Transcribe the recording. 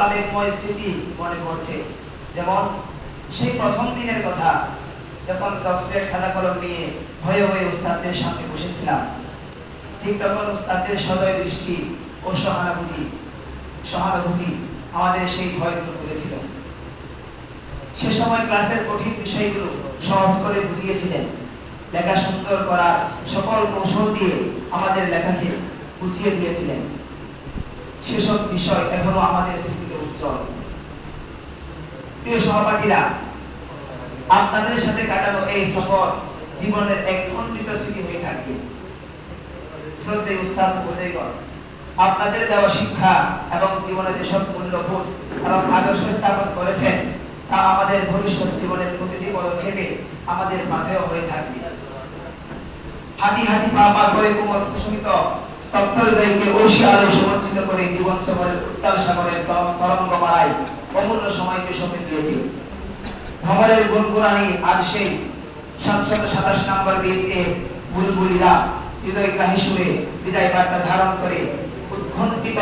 আবেগময় স্মৃতি মনে পড়ছে। যেমন সেই প্রথম দিনের কথা, যখন সবস্টেট খাতা কলম নিয়ে ভয়ে ভয়ে উস্তাদদের সামনে বসেছিলাম। ঠিক তখন উস্তাদদের সদয় দৃষ্টি ও সহানুভূতি আমাদের সেই ভয় দূর করেছিল। সে সময় ক্লাসের কঠিন বিষয়গুলো সহজ করে বুঝিয়েছিলেন। লেখা সুন্দর করার সকল কৌশল দিয়ে আমাদের লেখাকে বুঝিয়ে দিয়েছিলেন। সেসব বিষয় এখনো আমাদের স্মৃতিতে উজ্জ্বল। প্রিয় সহপাঠীরা, আপনাদের সাথে কাটানো এই সফর জীবনের এক খণ্ডিত স্মৃতি হয়ে থাকবে। শ্রদ্ধেয় উস্তাদ মহোদয়গণ, আপনাদের দেওয়া শিক্ষা এবং জীবনে যেসব মূল্যবোধ এবং আদর্শ স্থাপন করেছেন, তা আমাদের ভবিষ্যৎ জীবনের প্রতিটি পদক্ষেপে আমাদের পাথেয় হয়ে থাকবে। হাঁটি হাঁটি পা পা করে কোমর কুসুমিত তপ্তহৃদয়কে ঐশী আলো সমর্জিত করে জীবন সফরের উত্তাল সাগরের তরঙ্গমালায় অমূল্য সময়কে সঁপে দিয়েছি। ভ্রমণের গুনগুনানি আজ সেই 727 নম্বর বেসে বুলবুলিরা হৃদয়গ্রাহী সুরে বিদায় বার্তা ধারণ করে উৎকণ্ঠিত